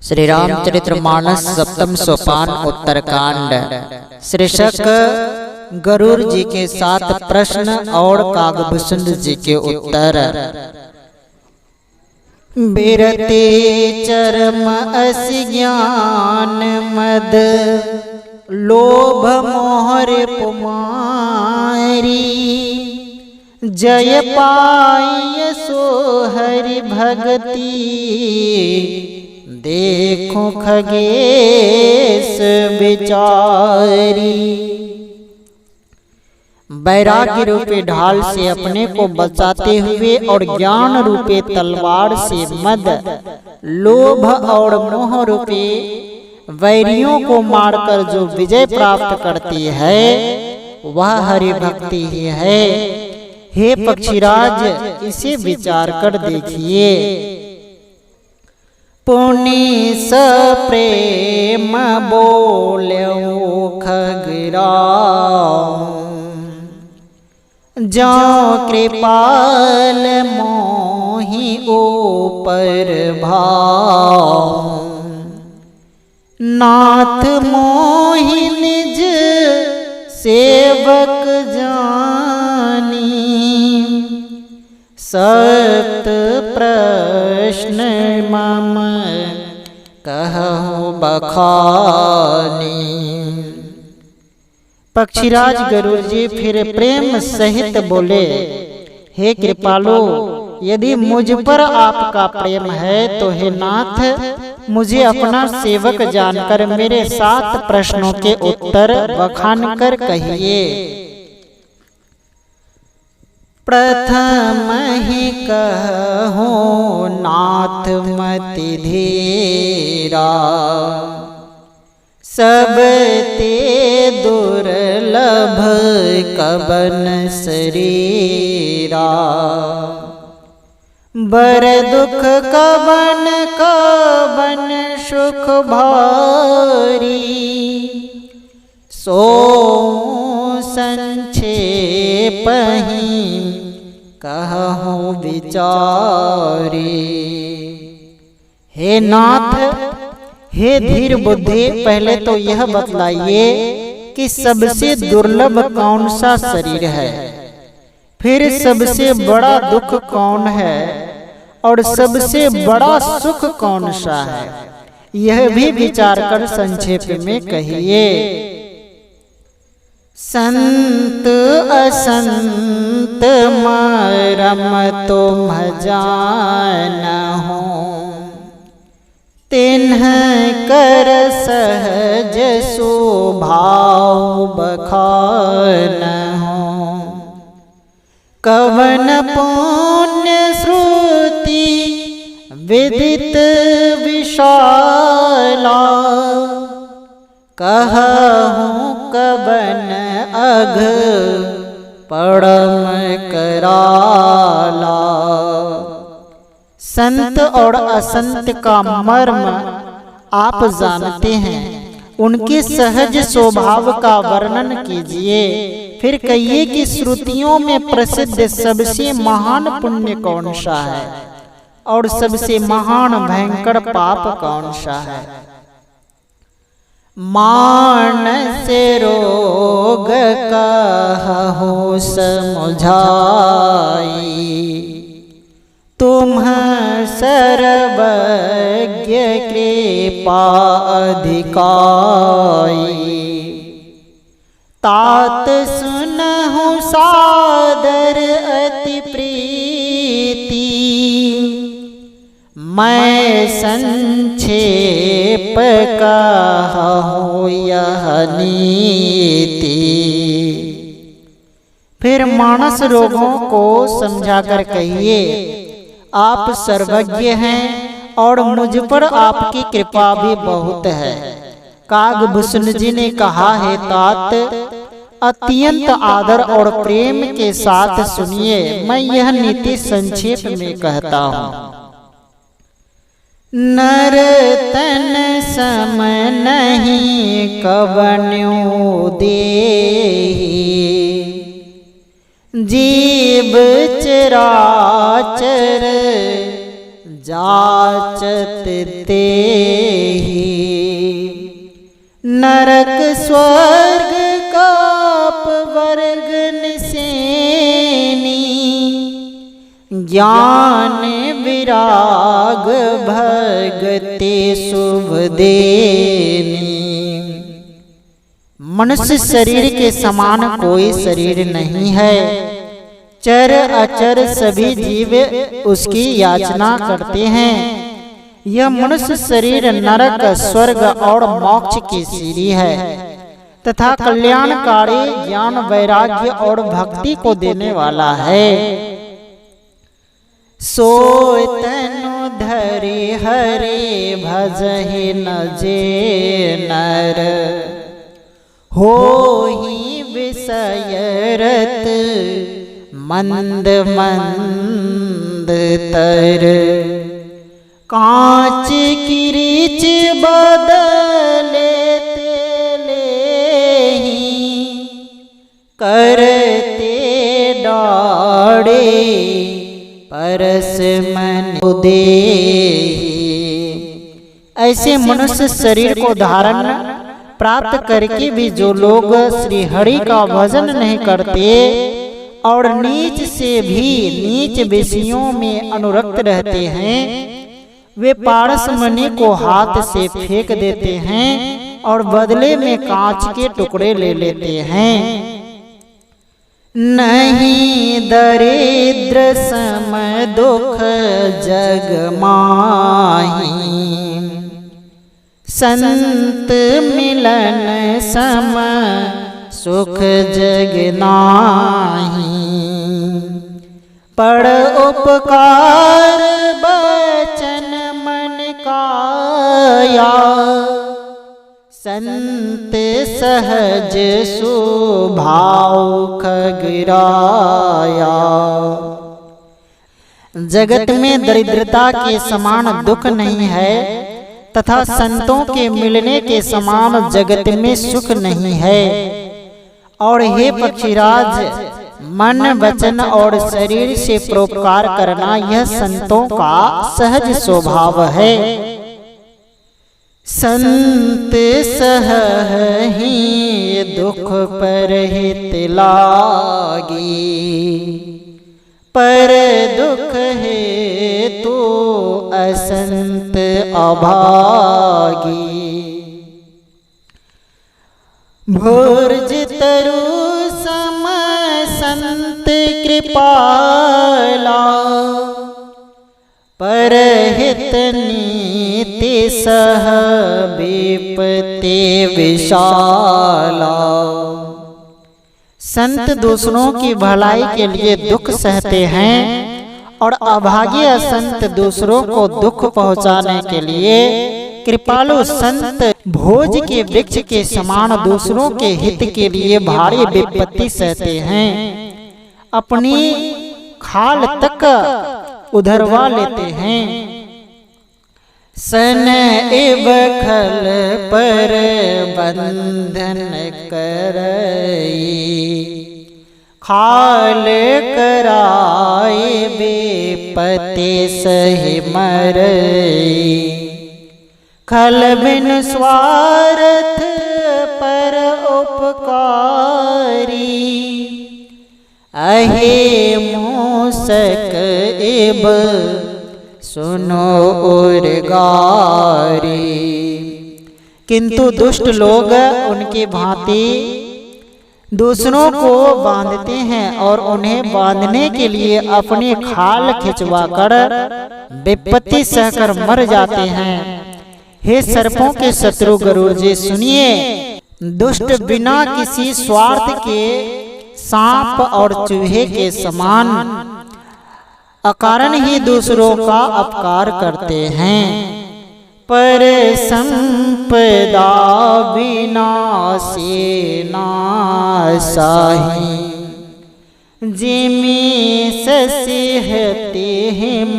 श्री रामचरितमानस सप्तम सोपान उत्तरकांड। शीर्षक गरुड़ जी के 7 प्रश्न और कागभूषण जी के उत्तर। बिरते चरम असि ज्ञान मद लोभ मोहर पुमारी, जय पाई सो हरि भगति देखो खगेश विचारी। वैराग्य रूपी ढाल से अपने को बचाते हुए और ज्ञान रूपी तलवार से मद, लोभ और मोह रूपी वैरियों को मारकर जो विजय प्राप्त करती है वह हरि भक्ति ही है। हे पक्षीराज, इसे विचार कर देखिए। पुनि स प्रेम बोल्यो खगराज, जो कृपाल मोहि ऊपर भाव, नाथ मोहि निज सेवक जानी, सत प्रश्न मम कहु बखानी। पक्षीराज गरुड़ जी फिर प्रेम सहित बोले, हे कृपालु, यदि मुझ पर आपका प्रेम है तो हे नाथ, मुझे अपना सेवक जानकर मेरे 7 प्रश्नों के उत्तर बखान कर कहिए। प्रथम ही कहो नाथ मति धीरा, सब ते दुर्लभ कबन शरीरा, बर दुख कबन कबन सुख भारी, सो संक्षेप ही कहूँ विचारी। हे नाथ, हे धीर बुद्धि, पहले तो यह बतलाइए कि सबसे दुर्लभ कौन सा शरीर है, फिर सबसे बड़ा दुख कौन है और सबसे बड़ा सुख कौन सा है, यह भी विचार कर संक्षेप में कहिए। संत असंत मरम तुम जानहु, तिन्ह कर सहज स्वभाव बखानहु, कवन पुण्य श्रुति विदित विशाला, कहूँ कबन अघ परम कराला। संत और असंत का मर्म आप जानते हैं, उनके सहज स्वभाव का वर्णन कीजिए। फिर कहिए कि श्रुतियों में प्रसिद्ध सबसे महान पुण्य कौन सा है और सबसे महान भयंकर पाप कौन सा है। मानस रोग कहु समुझाई, तुम सर्वज्ञ कृपा अधिकाई, तात सुनहु सादर अति प्रीति, मैं संक्षेप कहूँ यह नीति। फिर मानस रोगों को समझाकर कहिए, आप सर्वज्ञ हैं और मुझ पर आपकी कृपा भी बहुत है। कागभूषण जी ने कहा, है तात, अत्यंत आदर और प्रेम के साथ सुनिए, मैं यह नीति संक्षेप में कहता हूँ। नर तन सम नहीं कवन्यो देहि, जीव चराचर जाच काचत तेहि, नरक स्वर्ग काप वर्ग निसेनी, ज्ञान विराग भगति शुभ देनी। मनुष्य शरीर के समान कोई शरीर नहीं है। चर अचर सभी जीव उसकी याचना करते हैं। यह मनुष्य शरीर नरक स्वर्ग और मोक्ष की सीढ़ी है तथा कल्याणकारी ज्ञान वैराग्य और भक्ति को देने वाला है। सोय तनु धरे हरे भजहि न जे नर, होहि विषय रत मंद मंद तर। कांच किरीच बदले लेहि, करते डाड़े परस मन देहि। ऐसे मनुष्य शरीर को धारण प्राप्त करके भी जो लोग श्री हरि का भजन नहीं करते और नीच से भी नीच विषयों में अनुरक्त रहते हैं, वे पारस मणि को हाथ से फेंक देते हैं और बदले में कांच के टुकड़े ले लेते हैं। नहीं दरिद्र सम दुख जग माही, संत मिलन सम सुख जग नाही। पढ़ उपकार बचन मन काया, संत सहज सुभाव खगिराया। जगत में दरिद्रता के समान दुख नहीं है तथा संतों के मिलने के समान जगत में सुख नहीं है। और हे पक्षीराज, मन वचन और शरीर से परोपकार करना यह संतों का सहज स्वभाव है। संत सहहि दुख परहित लागी, पर दुख है तो असंत अभागी। भोर्ज तरु सम संत कृपाला, परहित नीति सह विपत्ति विशाला। संत दूसरों की भलाई के लिए दुख सहते हैं और अभागे संत दूसरों को दुख पहुंचाने के लिए कृपालु संत भोज के वृक्ष के समान दूसरों के हित के लिए भारी विपत्ति सहते हैं। अपनी खाल तक उधरवा लेते हैं। सन एव खल पर बंधन करई, खाल कराए विपत्ति सहि मरई। खल बिन स्वार्थ पर उपकारी, अहे मूसक इब सुनो और गारी। किंतु दुष्ट लोग उनकी भांति दूसरों को बांधते हैं और उन्हें बांधने के लिए अपनी खाल खिंचवाकर विपत्ति सहकर मर जाते हैं। हे सर्पों के शत्रु गरुड़ जी, सुनिए, दुष्ट बिना किसी स्वार्थ के सांप और चूहे के समान अकारण ही दूसरों का अपकार करते हैं। पर संपदा विनाशी नासाही, जिमी ससिहते हिम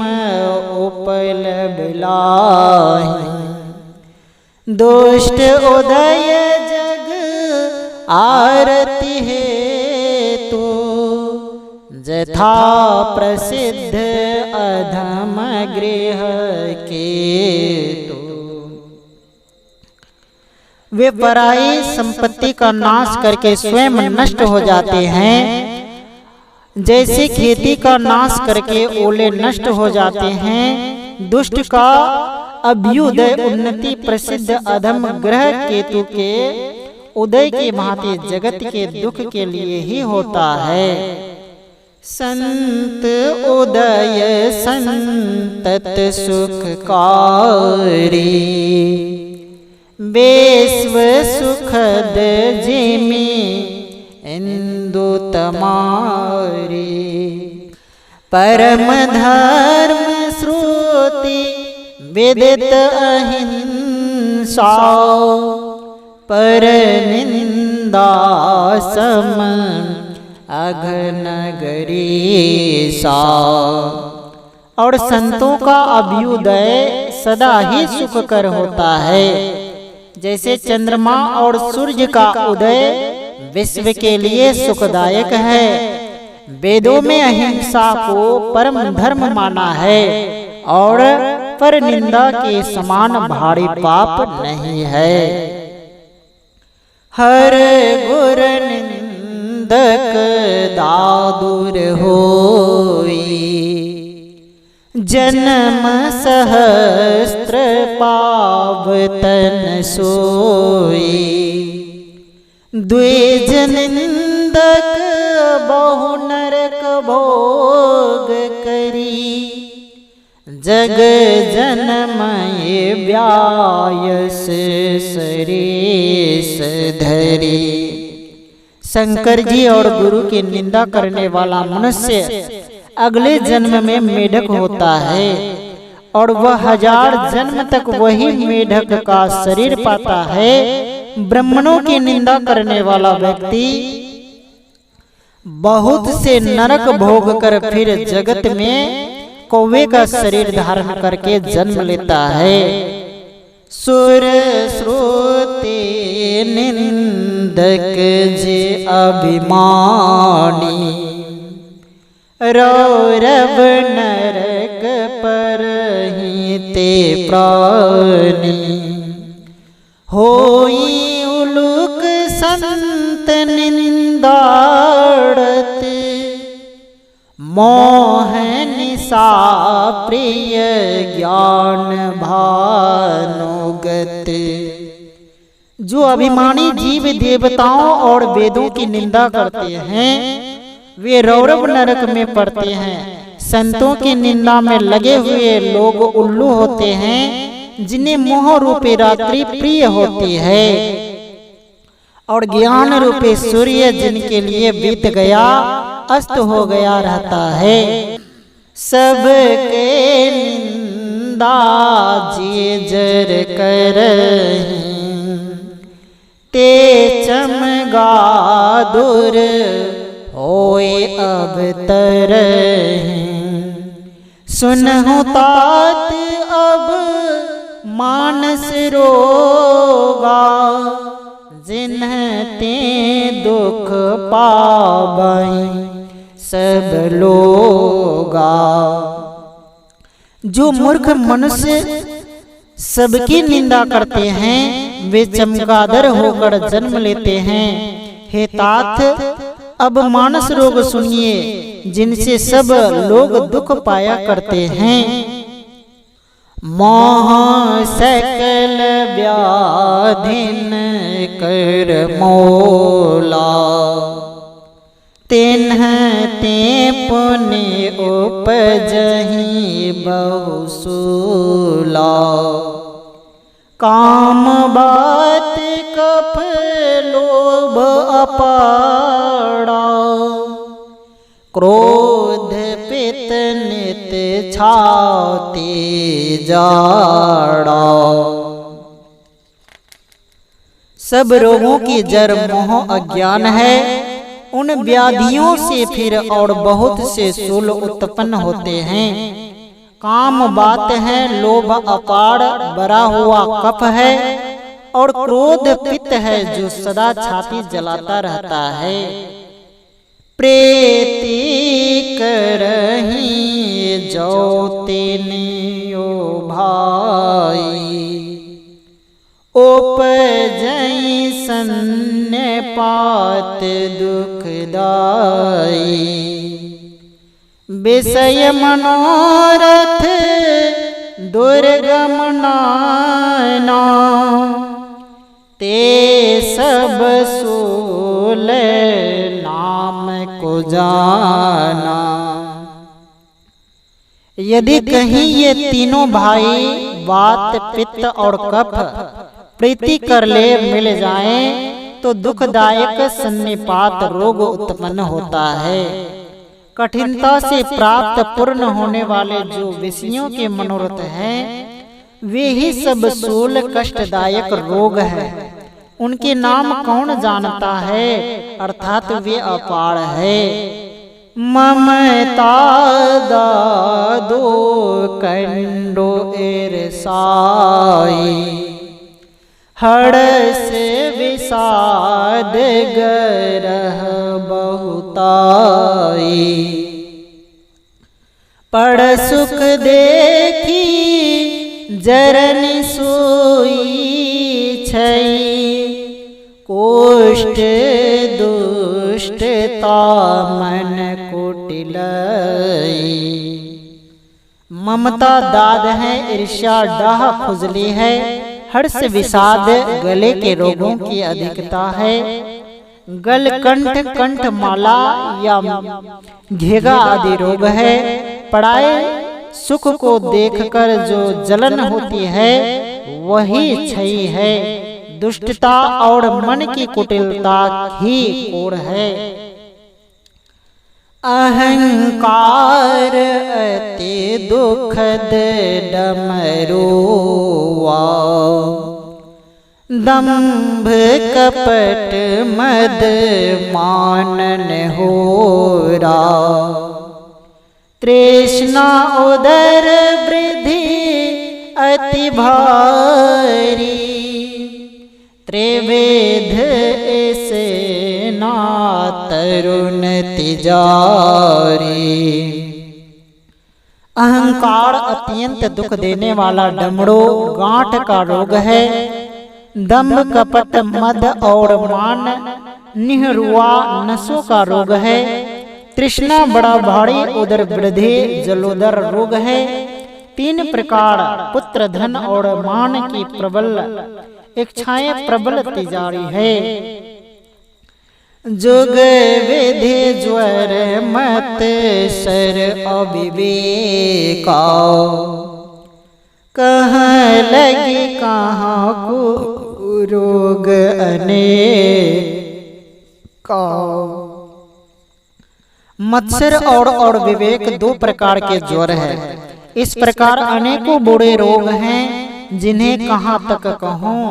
उपल बिलाही। दुष्ट उदय जग आरती है तो, जथा प्रसिद्ध अधम गृह के तो। वे पराई संपत्ति का नाश करके स्वयं नष्ट हो जाते हैं, जैसे खेती का नाश करके ओले नष्ट हो जाते हैं। दुष्ट का अभ्युदय उन्नति प्रसिद्ध अधम ग्रह केतु के उदय के भांति जगत के दुख के लिए ही होता है। संत उदय संतत सुखकारी, बेस्व सुखद जिमि इंदु तमारी। परम धर्म श्रुति विदित अहिंसा, पर निंदा सम अघनगरी सा। और संतों का अभ्युदय सदा ही सुखकर होता है, जैसे चंद्रमा और सूर्य का उदय विश्व के लिए सुखदायक है। वेदों में अहिंसा को परम धर्म माना है और पर निंदा के समान भारी पाप नहीं है। हर गुर निंदक दादुर होई, जन्म सहस्त्र पावतन सोई। द्विज निंदक बहु नरक भोग करी, जग जनमय व्यायस सरेस धरी। शंकर जी और गुरु की निंदा करने वाला मनुष्य अगले जन्म में मेढक होता है और वह 1000 जन्म तक वही मेढक का शरीर पाता है। ब्राह्मणों की निंदा करने वाला व्यक्ति बहुत से नरक भोग कर फिर जगत में कौवे का शरीर धारण करके जन्म लेता है। सुर श्रोते निंदक जे अभिमानी, रौरव नरक पर ही ते प्राणी। होई उलुक संत निंदाड़त, मोह निशा प्रिय ज्ञान भानुगत। जो अभिमानी जीव देवताओं और वेदों की निंदा करते हैं वे रौरव नरक में पड़ते हैं। संतों की निंदा में लगे हुए लोग उल्लू होते हैं, जिन्हें मोह रूपी रात्रि प्रिय होती है और ज्ञान रूपी सूर्य जिनके लिए बीत गया अस्त हो गया रहता है। सबके निंदा जे जर करहीं, ते चमगा दूर होए अब तरहीं। सुनहु तात अब मानस रोगा, जिन्हें ते दुख पावई सब लोगा। जो मूर्ख मनुष्य सबकी निंदा करते हैं वे चमगादड़ होकर जन्म लेते हैं। हे तात, अब मानस रोग सुनिए, जिनसे सब लोग दुख पाया करते हैं। मोह सकल व्याधिन कर मोला, तिन्ह ते पुण्य उपजहि बहुसूला। काम बात कफ लोभ अपाड़ा, क्रोध पित नित छाती जाड़ा। सब रोगों की जड़ मोह अज्ञान है। उन व्याधियों से फिर और बहुत से शूल उत्पन्न होते हैं। काम बात है, लोभ अपार बरा हुआ कफ है और क्रोध पित्त है जो सदा छाती जलाता रहता है। प्रीति करही जौतेनियो भाई, उपजई सन्ने पात दुखदाई। विषय मनोरथ दुर्गम नाना, ते सब सूल नाम को जाना। यदि कहीं ये तीनों भाई वात पित्त और कफ प्रीति कर ले मिल जाएं, तो दुखदायक सन्निपात रोग उत्पन्न होता है। कठिनता से प्राप्त पूर्ण होने वाले जो विषयों के मनोरथ हैं, वे ही सब स्थूल कष्टदायक रोग हैं। उनके नाम कौन जानता है, अर्थात वे अपार है। ममता दादो कंडो ईर्षाई, हर्ष विषाद गरह बहुताई। पड़ सुख देखी जरनि सोई छई, कोष्ठ दुष्टता मन कुटिलई। ममता दाद है, ईर्ष्या डाह खुजली है, हर्ष विषाद गले के रोगों की अधिकता है। गल कंठ कंठ माला या घेगा आदि रोग है। पराये सुख को देखकर जो जलन होती है वही क्षय है। दुष्टता और मन की कुटिलता ही कोढ़ है। अहंकार अति दुखद डमरुआ, दंभ कपट मद मानन होरा। तृष्णा उदर वृद्धि अति भारी, त्रिविध ऐसे ना तरुण तिजारी। अहंकार अत्यंत दुख देने वाला डमरू गांठ का रोग है। दंभ कपट मद और मान निहरुआ नसों का रोग है। तृष्णा बड़ा भारी उदर वृद्धि जलोदर रोग है। तीन प्रकार पुत्र धन और मान की प्रबल इच्छाएं प्रबल तिजारी है। जुग विधि ज्वर मत सर अविवेका, कहाँ लगी कहाँ को रोग अनेका। मत्सर और विवेक दो प्रकार के ज्वर है। इस प्रकार अनेकों बुरे रोग हैं जिन्हें कहाँ तक कहूँ।